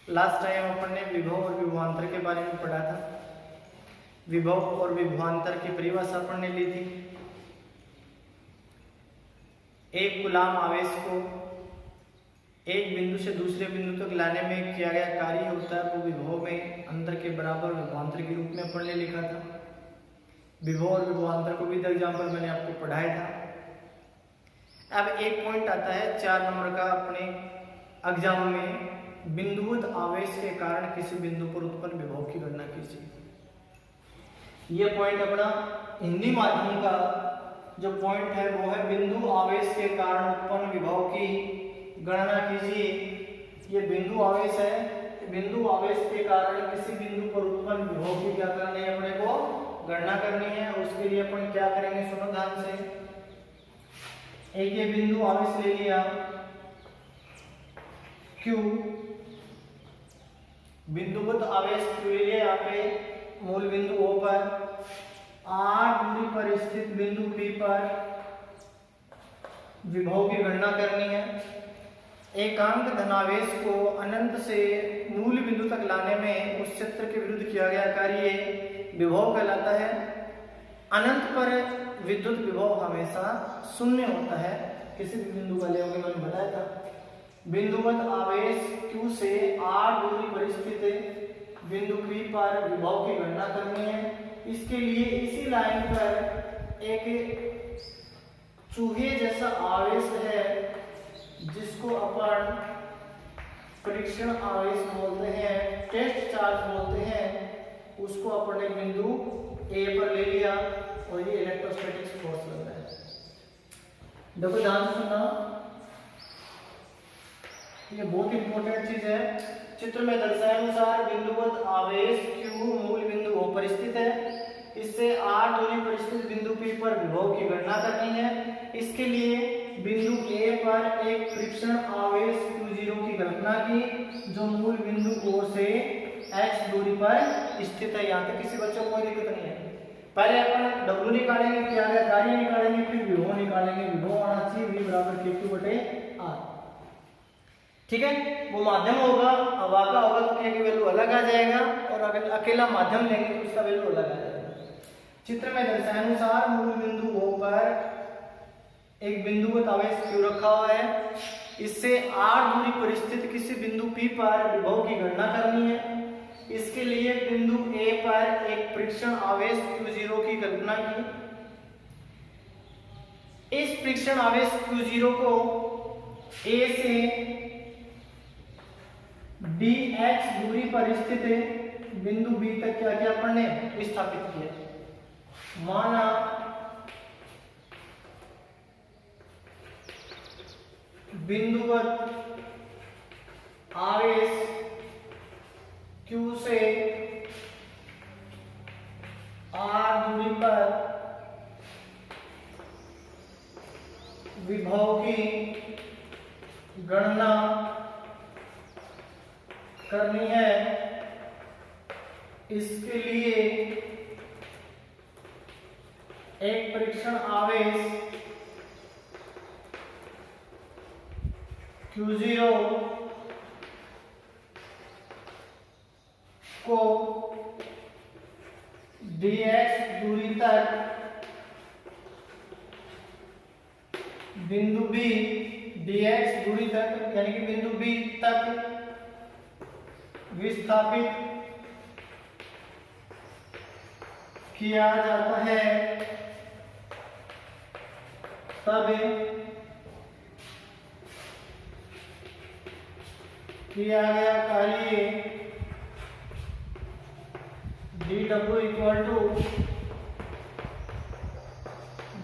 Last time अपन ने विभव और विभवांतर के बारे में पढ़ा था। विभव और विभवांतर की परिभाषा अपन ने ली थी। एक कूलाम आवेश को एक बिंदु से दूसरे बिंदु तक लाने में किया गया कार्य होता है वो विभव में अंतर के बराबर विभवांतर के रूप में अपन ने लिखा था। विभव और विभवांतर को भी एग्जाम्पल मैंने आपको पढ़ाया था। अब एक पॉइंट आता है 4 नंबर का अपने एग्जाम में, बिंदुवत आवेश के कारण किसी बिंदु पर उत्पन्न विभव की गणना कीजिए। ये पॉइंट अपना हिंदी माध्यम का जो पॉइंट है वो है बिंदु आवेश के कारण उत्पन्न विभव की गणना कीजिए। ये बिंदु आवेश है। बिंदु आवेश के कारण किसी बिंदु पर उत्पन्न विभव की क्या करनी है, अपने को गणना करनी है। उसके लिए अपन क्या करेंगे, सुनो ध्यान से। एक ये बिंदु आवेश ले लिया Q, बिंदुवत आवेश Q ले लिया यहाँ पे मूल बिंदु O पर, R दूरी पर स्थित बिंदु P पर विभव की गणना करनी है। एकांक धनावेश को अनंत से मूल बिंदु तक लाने में उस क्षेत्र के विरुद्ध किया गया कार्य विभव कहलाता है। अनंत पर विद्युत विभव हमेशा शून्य होता है। किसी भी बिंदु का लेंगे, मैंने बताया था। बिंदुवत आवेश Q से R दूरी पर स्थित बिंदु P पर विभव की गणना करनी है। इसके लिए इसी लाइन पर एक चूहे जैसा आवेश है जिसको अपन परीक्षण आवेश बोलते हैं, टेस्ट चार्ज बोलते हैं। उसको अपन एक बिंदु A पर ले लिया और ये इलेक्ट्रोस्टैटिक फोर्स लग रहा है। देखो ध्यान से सुनना, ये बहुत इंपॉर्टेंट चीज है। चित्र में दर्शाए अनुसार बिंदुवत आवेश Q मूल बिंदु O पर स्थित है। इससे R दूरी पर स्थित बिंदु P पर विभव की गणना करनी है। इसके लिए बिंदु A पर एक परीक्षण आवेश Q0 की कल्पना की जो मूल बिंदु O से x दूरी पर स्थित है। यहाँ तक किसी बच्चों को कोई दिक्कत नहीं है। पहले अपन W निकालेंगे, क्या है कार्य निकालेंगे, फिर विभव निकालेंगे। विभव आना चाहिए V बराबर Q/R। ठीक है, वो माध्यम होगा, अवाका होगा तो K की वैल्यू अलग आ जाएगा, और अगर अकेला माध्यम लेंगे तो उसका वैल्यू अलग आ जाएगा। चित्र में दर्शाए अनुसार मूल बिंदु O पर एक बिंदुवत आवेश Q रखा हुआ है। इससे R दूरी पर स्थित किसी बिंदु P पर विभव की गणना करनी है। इसके लिए बिंदु A पर एक परीक्षण आवेश Q0 की कल्पना की। इस परीक्षण आवेश Q0 को A से dx दूरी पर स्थित बिंदु B तक क्या किया अपन ने, विस्थापित किया। माना बिंदुवत आवेश Q से R दूरी पर विभव की गणना करनी है। इसके लिए एक परीक्षण आवेश Q0 को dx दूरी तक बिंदु B, dx दूरी तक यानी कि बिंदु B तक विस्थापित किया जाता है। तब किया गया कार्य dW इक्वल टू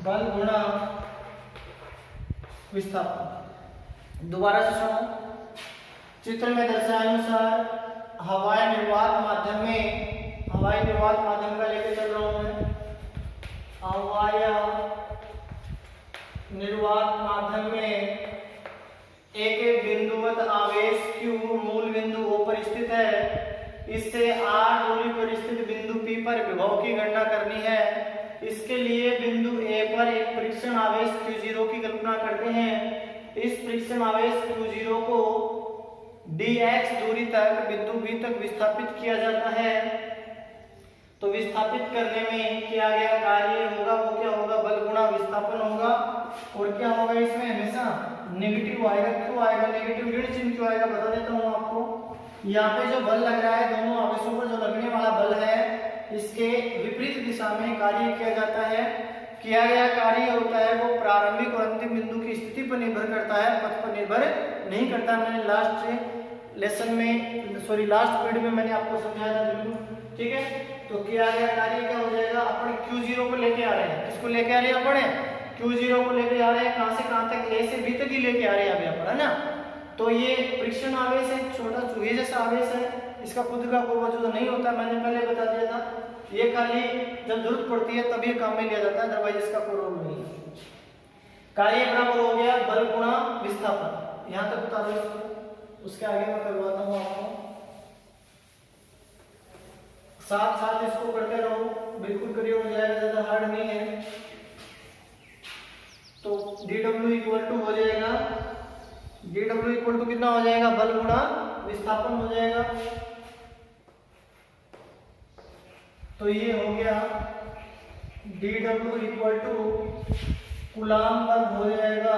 बल गुणा विस्थापन। दोबारा से सुनो, चित्र में दर्शाए अनुसार हवाई निर्वात माध्यम में, हवाई निर्वात माध्यम का लेके चल रहा हूं मैं, हवाई निर्वात माध्यम में एक बिंदुवत आवेश Q मूल बिंदु O पर स्थित है। इससे R दूरी पर स्थित बिंदु P पर विभव की गणना करनी है। इसके लिए बिंदु A पर एक परीक्षण आवेश Q0 की कल्पना करते हैं। इस परीक्षण आवेश Q0 को dx दूरी तक बिंदु B तक विस्थापित किया जाता है। तो विस्थापित करने में किया गया कार्य होगा वो क्या होगा, बल गुणा विस्थापन होगा। और क्या होगा इसमें हमेशा नेगेटिव आएगा। क्यों आएगा नेगेटिव, ऋण चिन्ह क्यों आएगा बता देता हूँ आपको। यहाँ पे जो बल लग रहा है दोनों आवेशों पर जो लगने वाला बल है इसके विपरीत दिशा में कार्य किया जाता है। किया गया कार्य होता है वो प्रारंभिक और अंतिम बिंदु की स्थिति पर निर्भर करता है, पथ पर निर्भर नहीं करता। मैंने लास्ट लेसन में लास्ट पीरियड में मैंने आपको समझाया था बिल्कुल, ठीक है। तो किया गया कार्य क्या हो जाएगा, अपन Q0 को लेके आ रहे हैं। किसको लेके आ रहे हैं अपन, Q0 को लेके आ रहे हैं। कहां से कहां तक, A से B तक ही लेके आ रहे हैं अभी अपन, है ना। तो ये फ्रिक्शन आवेश है, छोटा चूहे जैसा आवेश है, इसका खुद का कोई वजूद नहीं होता, मैंने पहले बता दिया था। ये खाली जब जरूरत पड़ती है तब ये काम में लिया जाता है, अदरवाइज इसका कोई रोल नहीं है। कार्य बराबर हो गया बल गुणा विस्थापन। यहां तक बता दो इसको, उसके आगे मैं करवाता हूं आपको। साथ साथ इसको करते रहो, बिल्कुल करिए, हो जाएगा, ज्यादा हार्ड नहीं है। तो dw इक्वल टू हो जाएगा, dw इक्वल टू कितना हो जाएगा, बल गुणा विस्थापन हो जाएगा। तो ये हो गया dw इक्वल टू कूलाम बल हो जाएगा,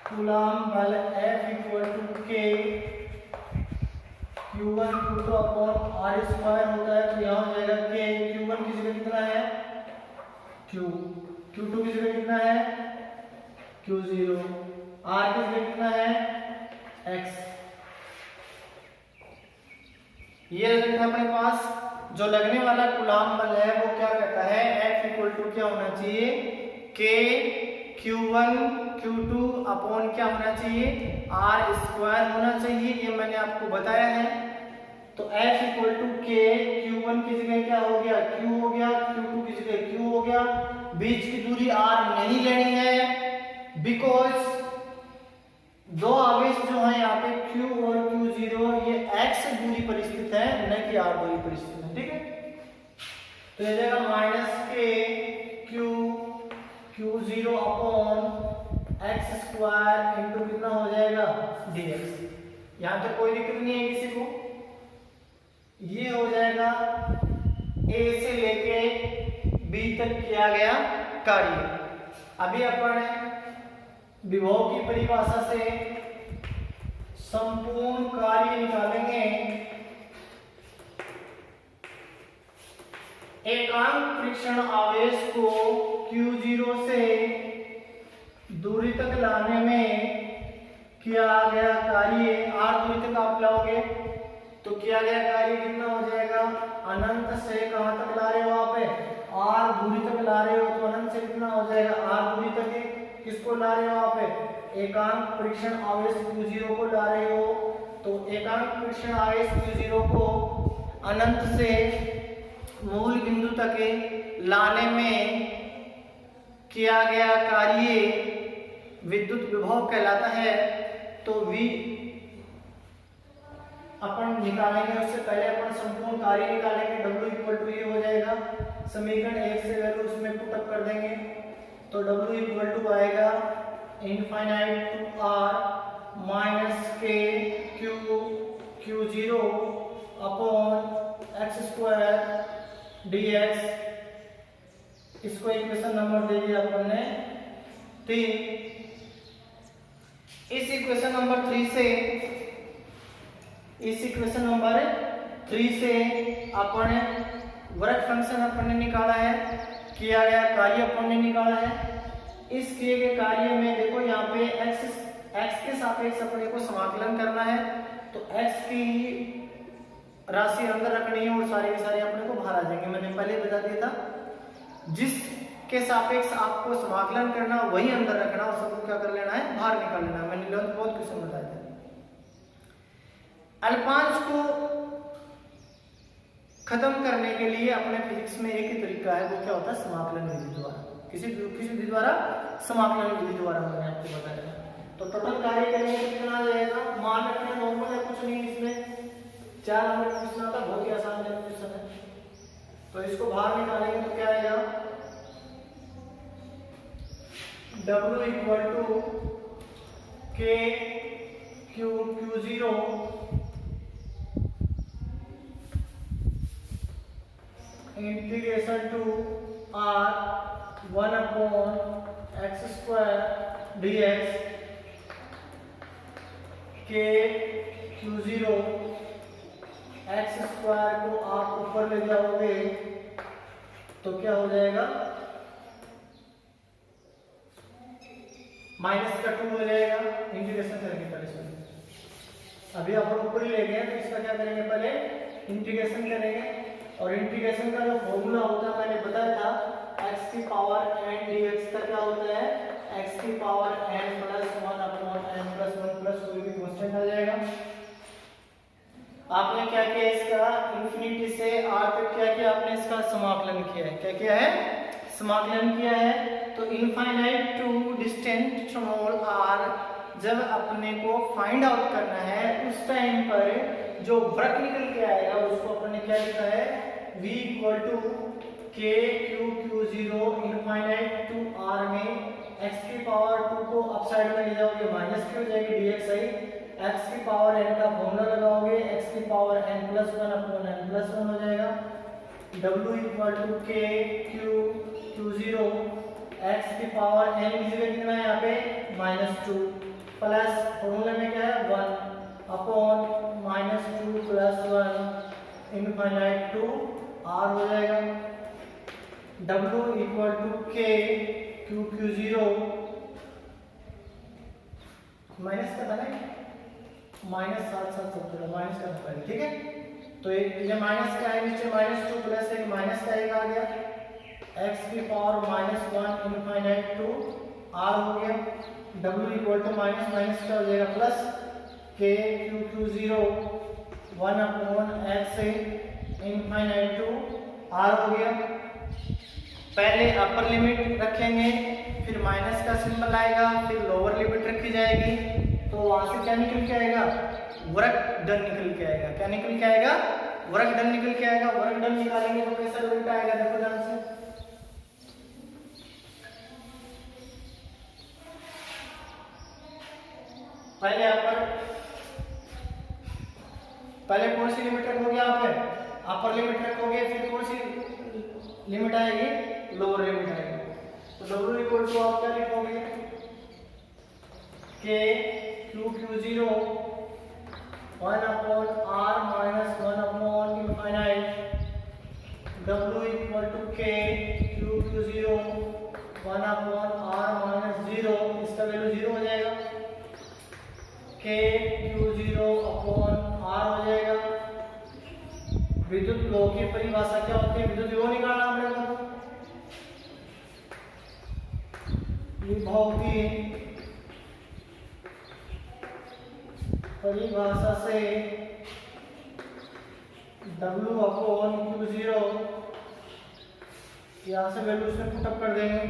कूलाम बल F equal to K Q1 Q2 upon R square होता है। तो यहाँ हो जाएगा K, Q1 की जगह कितना है Q, Q2 की जगह कितना है Q0, R की जगह कितना है X। ये रिजल्ट है अपने पास। जो लगने वाला कूलाम बल है वो क्या कहता है, F इक्वल टू क्या होना चाहिए, K Q1 Q2 अपॉन क्या होना चाहिए, R स्क्वायर होना चाहिए। ये मैंने आपको बताया है। तो F equal to K, Q1 की जगह क्या हो गया Q हो गया, Q2 की जगह Q हो गया। बीच की दूरी R नहीं लेनी है, बिकॉज दो आवेश जो है यहाँ पे Q और Q0 ये X दूरी पर स्थित है, न कि R दूरी पर स्थित है, ठीक है। तो ये जाएगा minus K Q0 upon X square into कितना हो जाएगा dx। यहाँ तक कोई दिक्कत नहीं है किसी को। ये हो जाएगा A से लेके B तक किया गया कार्य। अभी अपन विभव की परिभाषा से संपूर्ण कार्य निकालेंगे। एकांक फ्रिक्शन आवेश को Q0 से दूरी तक लाने में किया गया कार्य, R दूरी तक आप लाओगे तो किया गया कार्य कितना हो जाएगा, अनंत से कहां तक ला रहे हो आप, R दूरी तक ला रहे हो। तो अनंत से कितना हो जाएगा, R दूरी तक किसको ला रहे हो आप, एकांक फ्रिक्शन आवेश Q0 को ला रहे हो। तो एकांक फ्रिक्शन आवेश Q0 को अनंत से मूल बिंदु तक लाने में किया गया कार्य विद्युत विभव कहलाता है। तो V अपन निकालेंगे, उससे पहले अपन संपूर्ण कार्य निकालेंगे। W इक्वल टू ये हो जाएगा, समीकरण 1 से वैल्यू उसमें पुट अप कर देंगे। तो W इक्वल टू आएगा infinite to R minus K Q0 upon X square dx। इसको इक्वेशन नंबर दे दिया अपन ने 3। इस इक्वेशन नंबर 3 से अपन वर्क फंक्शन अपन ने निकाला है, किया गया कार्य अपन ने निकाला है। इस किए गए कार्य में देखो यहाँ पे x के सापेक्ष अपने को समाकलन करना है। तो x की राशि अंदर रखनी है और सारी की सारी अपने को बाहर आ जाएंगे। मैंने पहले बता दिया था, जिसके सापेक्ष आपको समाकलन करना वही अंदर रखना और सबको क्या कर लेना है, बाहर निकाल लेना है। मैंने बहुत क्वेश्चन बताया था। अल्पांश को खत्म करने के लिए अपने फिजिक्स में एक ही तरीका है, वो क्या होता है, समाकलन विधि द्वारा। किसी विधि द्वारा, समाकलन विधि द्वारा मैंने आपको बताया। तो टोटल कार्य करेंगे तो कितना आ जाएगा, मान रखना नॉर्मल है, कुछ नहीं। इसमें 4 नंबर का क्वेश्चन आता है, बहुत ही आसान क्वेश्चन है। तो इसको बाहर निकालेंगे तो क्या आएगा, W equal to K Q Q0 integration to R 1/x² dx K Q0 x² को आप ऊपर ले जाओगे तो क्या हो जाएगा, माइनस का 2 हो जाएगा। इंटीग्रेशन करेंगे पहले से, अभी अपन ऊपर ही ले गए तो इसका क्या करेंगे, पहले इंटीग्रेशन करेंगे। और इंटीग्रेशन का जो फॉर्मूला होता है मैंने बताया था, x की पावर n dx का क्या होता है, x की power n plus 1/n plus 1 plus कोई भी कांस्टेंट आ जाएगा। आपने क्या किया, इसका इंफिनिटी से r तक क्या किया, आपने इसका समाकलन किया है। क्या किया है, समाकलन किया है। तो infinite to distance small r जब अपने को फाइंड आउट करना है उस टाइम पर जो वृत्त निकल के आएगा उसको अपन ने क्या लिखा है, v = k q q0 infinite to r में x की पावर 2 को अप साइड में ले जाओगे माइनस की हो जाएगी dx आई, x की पावर n का फॉर्मूला लगाओगे, x की पावर n + 1/n + 1 हो जाएगा। w = k q q0 x की पावर n की जगह कितना है यहाँ पे -2 प्लस फॉर्मूला में क्या है 1/-2 + 1 इनफाइनाइट टू r हो जाएगा। w = k q q0 minus का था ना, माइनस साथ चलो माइनस का था, ठीक है। तो ये माइनस का है नीचे -2 प्लस एक माइनस का एक आ गया, x की पावर -1 इनफाइनाइट टू r हो गया। w = माइनस माइनस का हो जाएगा plus k q q0 1/x infinite to r हो गया। पहले अपर लिमिट रखेंगे, फिर माइनस का सिंबल आएगा, फिर लोअर लिमिट रखी जाएगी, तो वहां से क्या निकल के आएगा, वर्ग डन निकल के आएगा। क्या निकल के आएगा, वर्ग डन निकल के आएगा। वर्ग डन निकालेंगे तो कैसा रिजल्ट आएगा, देखो ध्यान से। पहले कौन सी लिमिट रखोगे आप, अपर लिमिट रखोगे, फिर कौन सी लिमिट आएगी, लोअर लिमिट आएगी। तो w = आप क्या लिखोगे, k q q0 1/r - 1/∞ w = k q q0 1/r - 0, इसका वैल्यू 0 हो जाएगा। k q0 r हो जाएगा। विद्युत लो की परिभाषा क्या होती है, विद्युत लो निकालना पड़ेगा। विभव की परिभाषा से w/q0 यहाँ से वैल्यू उसमें पुटअप कर देंगे,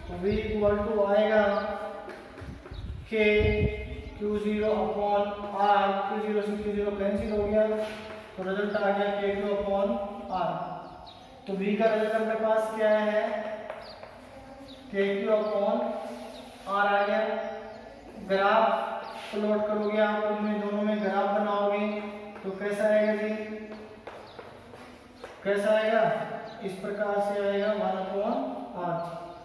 तो v = आएगा k q0/r, q0 से q0 कैंसिल हो गया, तो रिजल्ट आ गया k2/r। तो v का रिजल्ट अपने पास क्या है, k2/r आ गया। ग्राफ प्लॉट करोगे आप, उनमें दोनों में ग्राफ बनाओगे तो कैसा आएगा जी, कैसा आएगा, इस प्रकार से आएगा 1/r।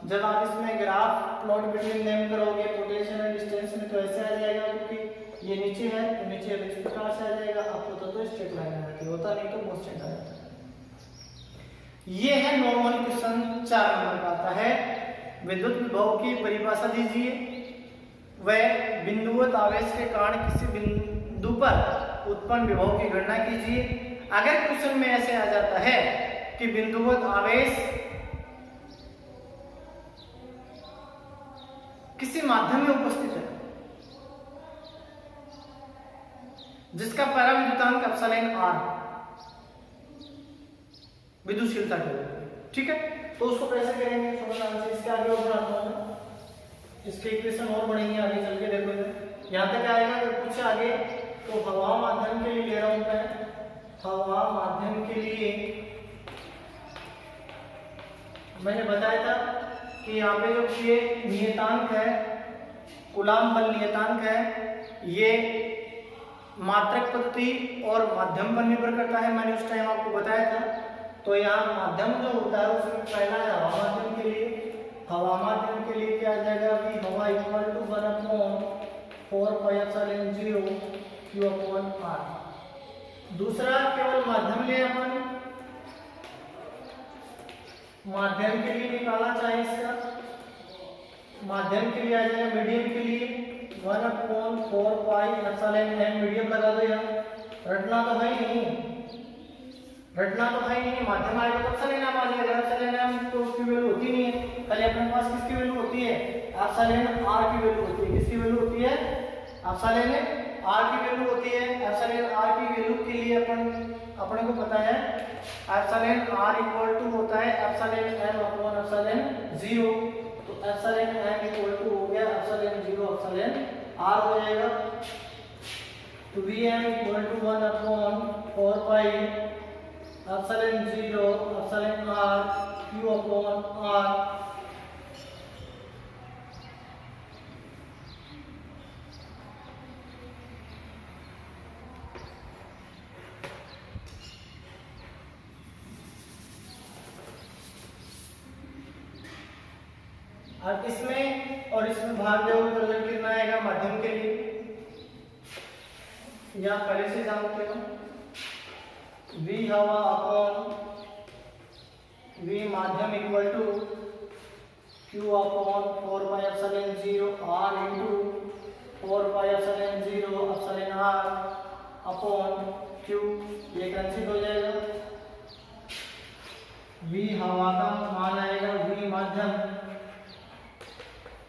जब आप इसमें ग्राफ प्लॉट बिटवीन देम करोगे पोटेंशियल एंड डिस्टेंस में तो ऐसे आ जाएगा, क्योंकि ये नीचे है तो नीचे इस प्रकार से आ जाएगा। आपको तो स्ट्रेट लाइन आ जाती है, होता नहीं तो कांस्टेंट आ जाता है। ये है नॉर्मल क्वेश्चन 4 नंबर का आता है। विद्युत विभव की परिभाषा दीजिए, वह बिंदुवत आवेश के कारण किसी बिंदु पर उत्पन्न विभव की गणना कीजिए। अगर क्वेश्चन में ऐसे आ जाता है कि बिंदुवत आवेश किसी माध्यम में उपस्थित है जिसका पराविद्युतांक एप्सिलॉन r विद्युतशीलता के लिए, ठीक है। तो उसको कैसे करेंगे, थोड़ा ध्यान से इसके आगे और बढ़ाता हूं, इसके इक्वेशन और बढ़ेंगे आगे चल के। देखो यहाँ तक आएगा, अगर कुछ आगे तो हवा माध्यम के लिए ले रहा हूं मैं, हवा माध्यम के लिए मैंने बताया था कि यहाँ पे जो ये नियतांक है कूलाम बल नियतांक है, ये मात्रक पद्धति और माध्यम पर निर्भर करता है, मैंने उस टाइम आपको बताया था। तो यहाँ माध्यम जो होता है उसमें पहला है हवा माध्यम के लिए, हवा माध्यम के लिए क्या आ जाएगा कि हवा इक्वल टू 1/4πε0 Q/R। दूसरा केवल माध्यम ले अपन, माध्यम के लिए निकालना चाहे इसका, माध्यम के लिए आ जाएगा मीडियम के लिए 1/4πε0, मीडियम लगा दो यहाँ, रटना तो है नहीं, रटना तो है नहीं, माध्यम आएगा तो एप्सिलॉन नाम आ जाएगा, एप्सिलॉन तो की वैल्यू होती नहीं है, खाली अपने पास किसकी वैल्यू होती है, एप्सिलॉन आर की वैल्यू होती है, किसकी वैल्यू होती है, एप्सिलॉन आर की वैल्यू होती है। एप्सिलॉन आर की वैल्यू के लिए अपने को पता है एप्सिलॉन आर इक्वल टू होता है एप्सिलॉन एम अपॉन एप्सिलॉन 0, तो एप्सिलॉन एम इक्वल टू हो गया एप्सिलॉन 0 एप्सिलॉन आर हो जाएगा, तो Vm equal to 1/4π epsilon 0 epsilon r Q upon R। अब इसमें और इसमें भाग देओगे तो रिजल्ट कितना आएगा माध्यम के लिए, या पहले से जानते हो V हवा अपॉन V माध्यम equal to Q upon 4πε0 R into 4πε0 epsilon R upon Q, ये कैंसिल हो जाएगा, V हवा का मान आएगा V माध्यम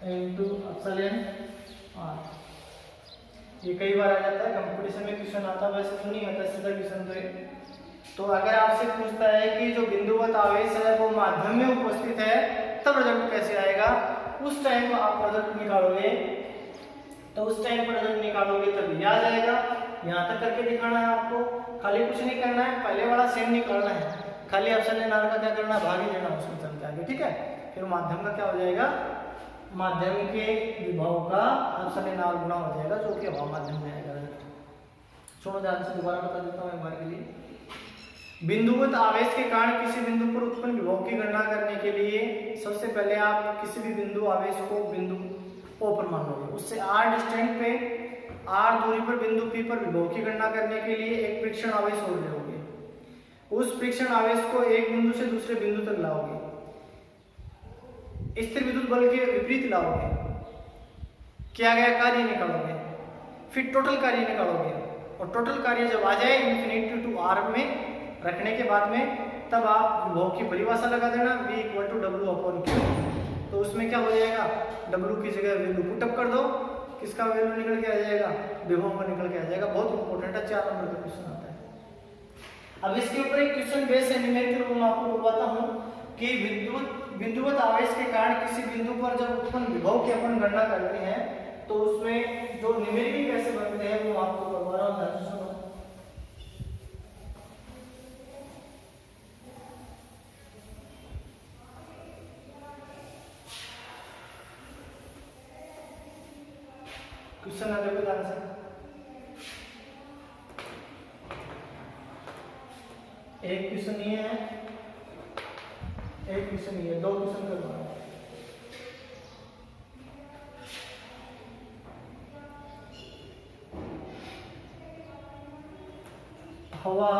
इनटू एप्सिलॉन आर। ये कई बार आ जाता है कंपटीशन में क्वेश्चन आता है, वैसे तो नहीं आता सीधा क्वेश्चन तो अगर आपसे पूछता है कि जो बिंदुवत आवेश है वो माध्यम में उपस्थित है तब रिजल्ट कैसे आएगा, उस टाइम आप रिजल्ट निकालोगे, तो उस टाइम पर रिजल्ट निकालोगे तब याद आएगा। यहाँ तक करके दिखाना है आपको, खाली कुछ नहीं करना है, पहले वाला सेम निकालना है, खाली एप्सिलॉन आर का क्या करना है भाग ही देना उसमें चल के आगे, ठीक है। फिर माध्यम का क्या हो जाएगा, माध्यम के विभव का एप्सिलॉन आर गुना हो जाएगा जो कि हवा माध्यम में आएगा। सुनो ध्यान से, दोबारा बता देता हूँ एक बार के लिए। बिंदुवत आवेश के कारण किसी बिंदु पर उत्पन्न विभव की गणना करने के लिए सबसे पहले आप किसी भी बिंदु आवेश को बिंदु O पर मान लोगे, उससे r डिस्टेंस पे r दूरी पर बिंदु P पर विभव की गणना करने के लिए एक परीक्षण आवेश और लोगे, उस परीक्षण आवेश को एक बिंदु से दूसरे बिंदु तक लाओगे, स्थिर विद्युत बल के विपरीत लाओगे, किया गया कार्य निकालोगे, फिर टोटल कार्य निकालोगे, और टोटल कार्य जब आ जाए इन्फिनिटी टू r में रखने के बाद में तब आप विभव की परिभाषा लगा देना V equal to W upon Q। तो उसमें क्या हो जाएगा, W की जगह वैल्यू पुटअप कर दो, किसका वैल्यू निकल के आ जाएगा, विभव का निकल के आ जाएगा। बहुत इंपॉर्टेंट है, 4 नंबर का क्वेश्चन आता है। अब इसके ऊपर एक क्वेश्चन बेस है न्यूमेरिकल रूल में आपको बताता हूँ कि बिंदुवत आवेश के कारण किसी बिंदु पर जब उत्पन्न विभव की अपन गणना करते हैं तो उसमें जो न्यूमेरिकल कैसे बनते हैं वो आपको करवा रहा हूँ, ध्यान से सुनो। क्वेश्चन आ देखो ध्यान से, एक क्वेश्चन ये है, एक क्वेश्चन ये, 2 क्वेश्चन करवाना है। हवा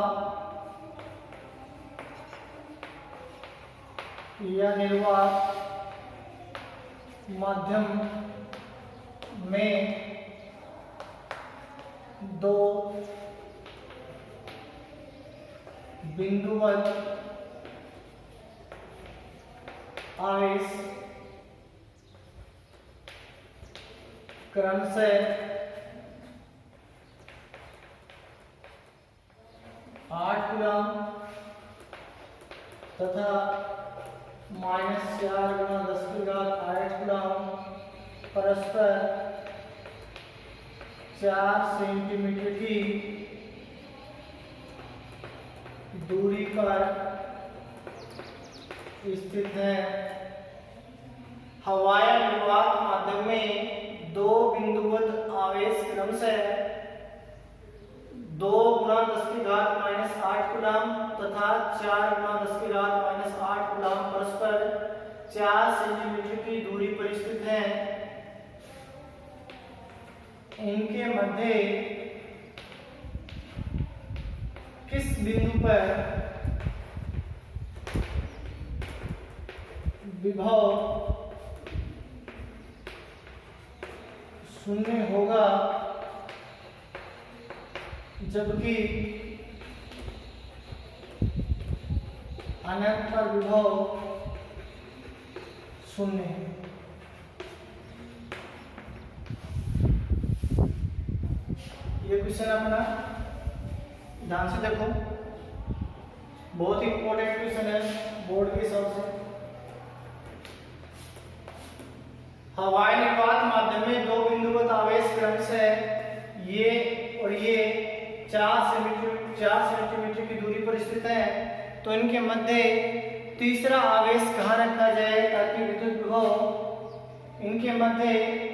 या निर्वात माध्यम में 2 बिंदुवत आवेश क्रमशः 8 कूलम तथा -4 गुणा 10⁻8 कूलम परस्पर 4 सेंटीमीटर की दूरी पर स्थित है। हवाया निर्वात माध्यम में दो बिंदुवत आवेश क्रमशः 2 × 10⁻⁸ कूलम तथा 4 × 10⁻⁸ कूलम परस्पर 4 सेंटीमीटर की दूरी पर स्थित हैं। इनके मध्य किस बिंदु पर विभव शून्य होगा जबकि अनंत पर विभव शून्य है। ये क्वेश्चन अपना ध्यान से देखो, बहुत ही इंपॉर्टेंट क्वेश्चन है बोर्ड के हिसाब से। हवाई निर्वात माध्यम में दो बिंदुवत आवेश क्रमशः ये और ये 4 सेंटीमीटर की दूरी पर स्थित है। तो इनके मध्य तीसरा आवेश कहाँ रखा जाए ताकि विद्युत विभव इनके मध्य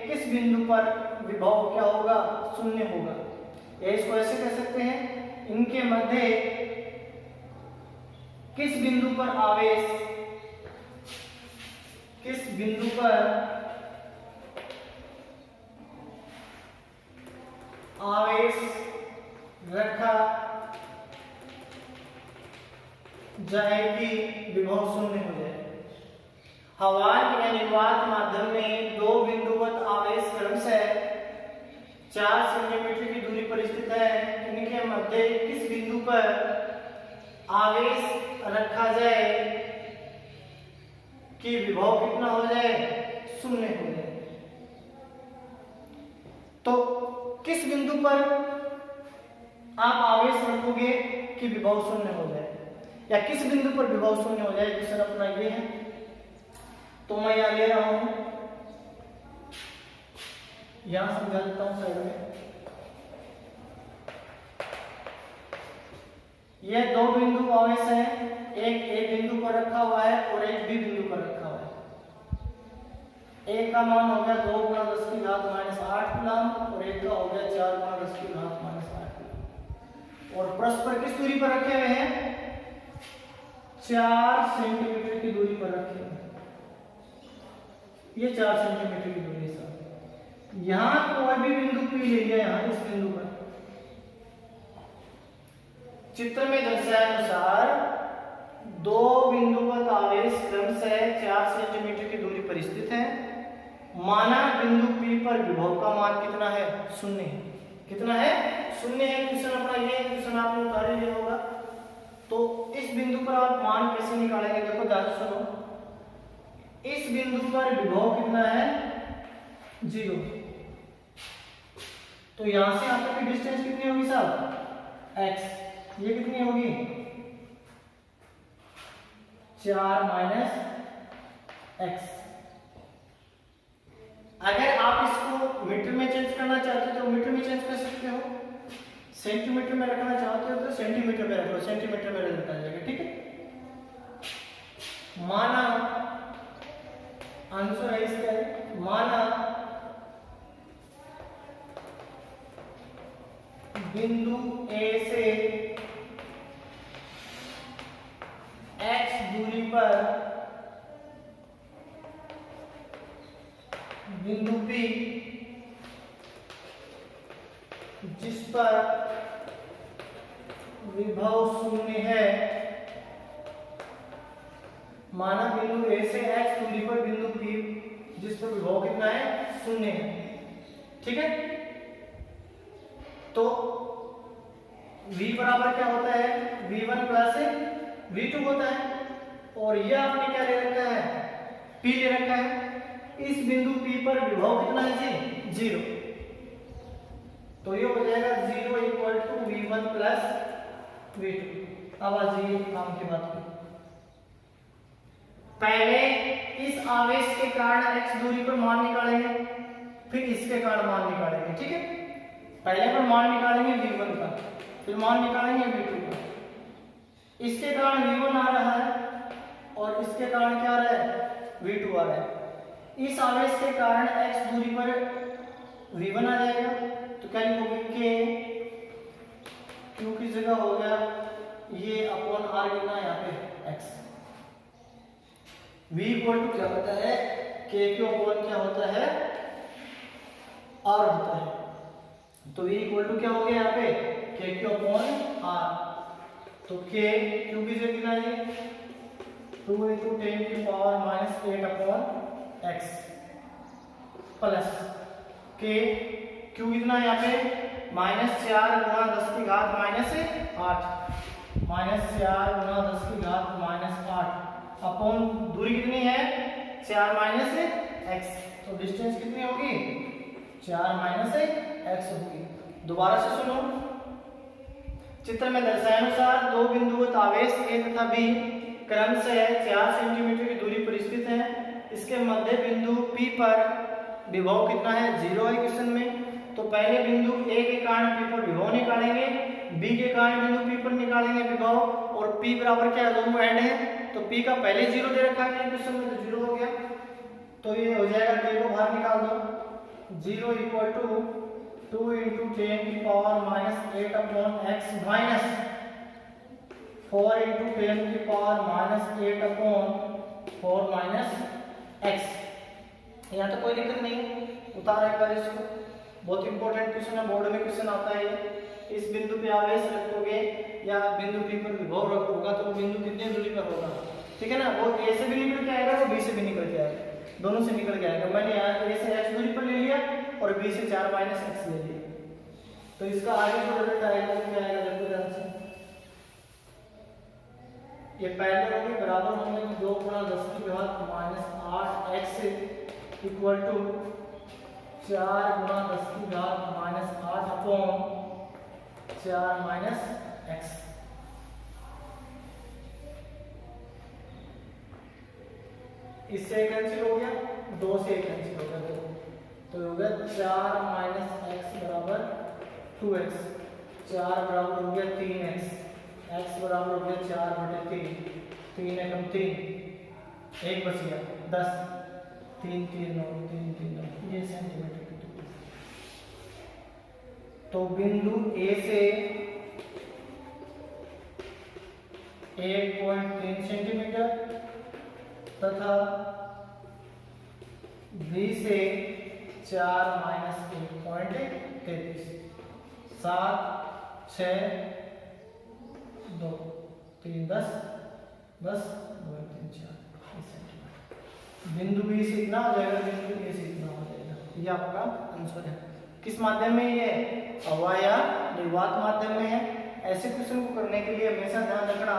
किस बिंदु पर विभव क्या होगा, शून्य होगा। या इसको ऐसे कह सकते हैं, इनके मध्य किस बिंदु पर आवेश रखा जाए कि विभव शून्य हो जाए। हवाई या निर्वात माध्यम में दो बिंदुवत आवेश क्रमशः 4 सेंटीमीटर की दूरी पर स्थित है। इनके मध्य किस बिंदु पर आवेश रखा जाए कि विभव कितना हो जाए, शून्य हो जाए। तो किस बिंदु पर आप आवेश रखोगे कि विभव शून्य हो जाए, या किस बिंदु पर विभव शून्य हो जाए, क्वेश्चन अपना ये है। तो मैं यहां ले रहा हूं, यहां समझा देता हूं साइड में। ये दो बिंदु आवेश हैं, एक ए बिंदु पर रखा हुआ है और एक बी बिंदु पर रखा हुआ है। एक का मान हो गया 2 × 10⁻⁸ कूलम और एक का हो गया 4 × 10⁻⁸ कूलम। और परस्पर किस दूरी पर रखे हुए हैं, 4 सेंटीमीटर की दूरी पर रखे हुए हैं। ये 4 सेंटीमीटर की दूरी है। यहां कोई भी बिंदु पी ले लिया, यहां इस बिंदु पर चित्र में दर्शाए अनुसार दो बिंदुवत आवेश क्रमशः 4 सेंटीमीटर की दूरी पर स्थित है। माना बिंदु P पर विभव का मान कितना है, शून्य है। कितना है, शून्य है। क्वेश्चन अपना ये क्वेश्चन आपने उतार लिया होगा। तो इस बिंदु पर आप मान कैसे निकालेंगे, देखो ध्यान से सुनो। इस बिंदु पर विभव कितना है, 0। तो यहां से यहां तक की डिस्टेंस कितनी होगी साहब, x। ये कितनी होगी, 4 - x। अगर आप इसको मीटर में चेंज करना चाहते हो तो मीटर में चेंज कर सकते हो, सेंटीमीटर में रखना चाहते हो तो सेंटीमीटर में रख लो, सेंटीमीटर में रखा जाएगा। ठीक है, माना आंसर है इसका, माना बिंदु A से x दूरी पर बिंदु P जिस पर विभव शून्य है, माना बिंदु A से x दूरी पर बिंदु P जिस पर विभव कितना है, शून्य है। ठीक है, तो V बराबर क्या होता है, V1 + V2 होता है। और ये आपने क्या ले रखा है, P ले रखा है। इस बिंदु P पर विभव कितना है जी, 0। तो ये हो जाएगा 0 = V1 + V2। अब आ जाइए काम की बात पे। पहले इस आवेश के कारण x दूरी पर मान निकालेंगे, फिर इसके कारण मान निकालेंगे। ठीक है, पहले पर मान निकालेंगे V1 का, फिर मान निकालेंगे V2 का। इसके कारण V1 आ रहा है और इसके कारण क्या आ रहा है, V2 आ रहा है। इस आवेश के कारण x दूरी पर V1 आ जाएगा। तो क्या लिखोगे के Q की जगह हो गया ये अपॉन R लिखना यहाँ पे X। V इक्वल टू क्या होता है K Q अपॉन क्या होता है R होता है। तो V इक्वल टू क्या हो गया यहाँ पे K Q अपॉन R। तो K Q की जगह कितना है 2 × 10⁻⁸ upon X plus K Q कितना है यहाँ पे -4 × 10⁻⁸ अपॉन दूरी कितनी है 4 - x। तो डिस्टेंस कितनी होगी 4 - x होगी। दोबारा से सुनो, चित्र में दर्शाए अनुसार दो बिंदुवत आवेश A तथा B क्रम से 4 सेंटीमीटर की दूरी पर स्थित है। इसके मध्य बिंदु P पर विभव कितना है 0 है क्वेश्चन में। तो पहले बिंदु A के कारण P पर विभव निकालेंगे, B के कारण बिंदु P पर निकालेंगे विभव, और P बराबर क्या है दोनों ऐड है। तो P का पहले 0 दे रखा है क्वेश्चन में, तो 0 हो गया। तो ये हो जाएगा K को बाहर निकाल दो। 0 equal to 2 × 10⁻⁸ upon x minus 4 × 10⁻⁸ upon 4 - x। यहाँ तो कोई दिक्कत नहीं है, उतार एक बार इसको। बहुत इंपॉर्टेंट क्वेश्चन है, बोर्ड में क्वेश्चन आता है। इस बिंदु पे आवेश रखोगे या बिंदु P पर विभव रखोगा तो वो बिंदु कितनी दूरी पर होगा, ठीक है ना। वो A से भी निकल के आएगा, वो B से भी निकल के आएगा, दोनों से निकल के आएगा। मैंने यहाँ A से x दूरी पर ले लिया और B से 4 - x ले लिया। तो इसका आगे जो रिजल्ट आएगा वो क्या आएगा देखो ध्यान से। ये पहले होंगे बराबर होंगे 2 × 10⁻⁸ इक्वल टू 4 × 10⁻⁸ अपॉन 4 - x। इससे कैंसिल हो गया, 2 से कैंसिल हो गया, तो हो गया 4 - x बराबर 2x, 4 बराबर हो गया 3x, x बराबर हो गया 4/3, 3 एकम 3, 1 बच गया 10, 3 3 9, 3 3 9, ये सेंटीमीटर की दूरी। तो बिंदु A से 1.3 सेंटीमीटर तथा B से 4 - 1.33, 7 6 2 3 10 10 2 3 4 सेंटीमीटर। बिंदु B से इतना हो जाएगा, बिंदु A से इतना हो जाएगा। ये आपका आंसर है। किस माध्यम में ये हवा या निर्वात माध्यम में है। ऐसे क्वेश्चन को करने के लिए हमेशा ध्यान रखना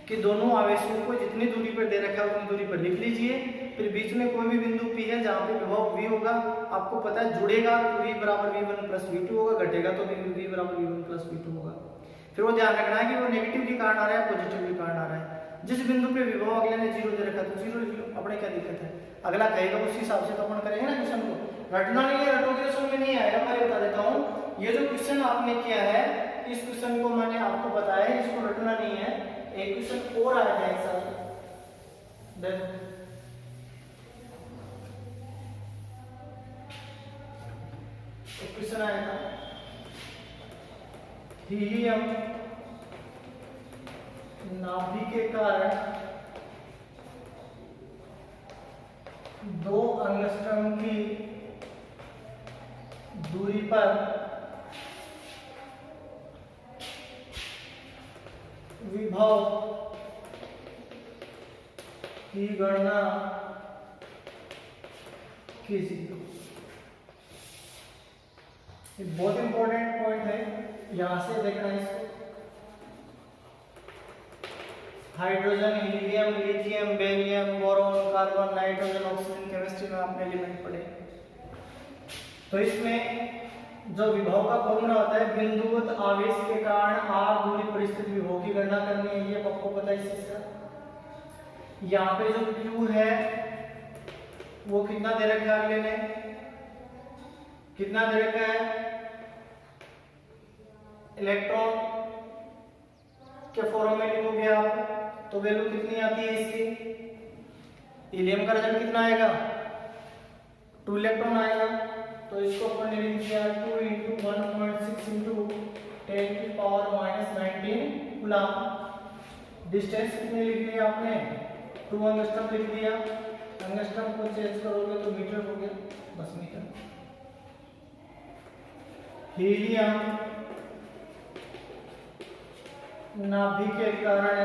कि दोनों आवेशों को जितनी दूरी पर दे रखा है उतनी दूरी पर लिख लीजिए। फिर बीच में कोई भी बिंदु P है जहाँ पे विभव V होगा, आपको पता है जुड़ेगा तो V बराबर V1 + V2 होगा, घटेगा तो V बराबर V1 + V2 होगा। फिर वो ध्यान रखना है कि वो नेगेटिव के कारण आ रहा है पॉजिटिव के कारण आ रहा है। जिस बिंदु पे विभव अगले ने 0 दे रखा तो 0 लिख लो, अपने क्या दिक्कत है। अगला कहेगा उसी हिसाब से तो अपन करेंगे ना क्वेश्चन को। रटना नहीं है, रटोगे तो समझ में नहीं आएगा। मैं बता देता हूँ, ये जो क्वेश्चन आपने किया है इस क्वेश्चन को मैंने आपको बताया है, इसको रटना नहीं है। एक क्वेश्चन और आया था एक साथ, देखो एक क्वेश्चन आया था, हीलियम नाभि के कारण 2 एंगस्ट्रॉम की दूरी पर विभव की गणना कीजिए। ये बहुत इंपॉर्टेंट पॉइंट है, यहां से देखना है इसको। Hydrogen, helium, lithium, barium, boron, carbon, nitrogen, oxygen chemistry में आपने एलिमेंट पढ़े। तो इसमें जो विभव का फॉर्मूला होता है, बिंदुवत आवेश के कारण r दूरी पर स्थित विभव की गणना करनी है, ये आपको पता है इस चीज का। यहाँ पे जो Q है वो कितना दे रखा है, अगले ने कितना दे रखा है, इलेक्ट्रॉन के फॉर्म में लिखोगे आप तो वैल्यू कितनी आती है इसकी। हीलियम का रिजल्ट कितना आएगा, 2 इलेक्ट्रॉन आएगा। तो इसको अपन ने लिख दिया 2 × 1.6 × 10⁻⁻19 कूलम। डिस्टेंस कितनी लिख दिया आपने, 2 एंगस्ट्रम लिख दिया। एंगस्ट्रम को चेंज करोगे तो मीटर हो गया, बस मीटर। हीलियम नाभिक के कारण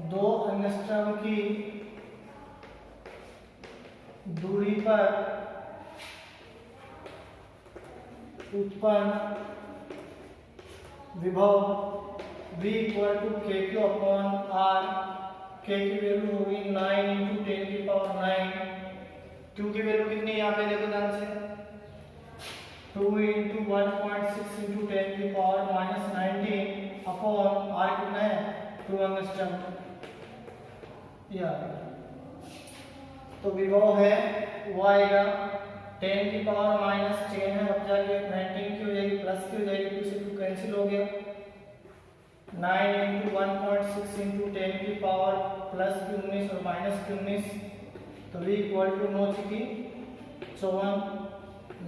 2 एंगस्ट्रम की दूरी पर उत्पन्न विभव V = kq/r। k की वैल्यू होगी 9 × 10⁹। q की वैल्यू कितनी है यहाँ पे देखो ध्यान से, 2 × 1.6 × 10⁻⁻19 अपॉन r कितना है 2 एंगस्ट्रम। तो विभव है वो आएगा 10⁻⁻10 है, अब जाके 19 की हो जाएगी, प्लस की हो जाएगी, 2 से 2 कैंसिल हो गया। 9 × 1.6 × 10⁻+ की 19 और माइनस की 19, तो V = 9 की 54,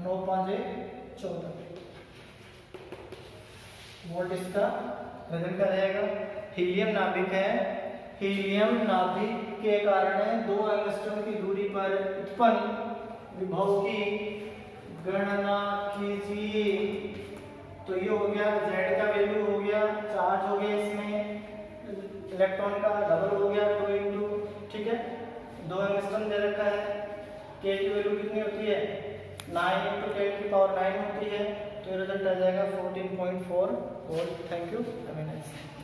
9 5 14 वोल्ट इसका रिजल्ट आ जाएगा। हीलियम नाभिक है, हीलियम नाभिक के कारण 2 एंगस्ट्रम की दूरी पर उत्पन्न विभव की गणना कीजिए। तो ये हो गया Z का वैल्यू हो गया, चार्ज हो गया इसमें, इलेक्ट्रॉन का डबल हो गया 2 × ठीक है, 2 एंगस्ट्रम दे रखा है। K की वैल्यू कितनी होती है 9 × 10⁹ होती है, तो रिजल्ट आ जाएगा 14.4 volt. Thank you, have a nice day.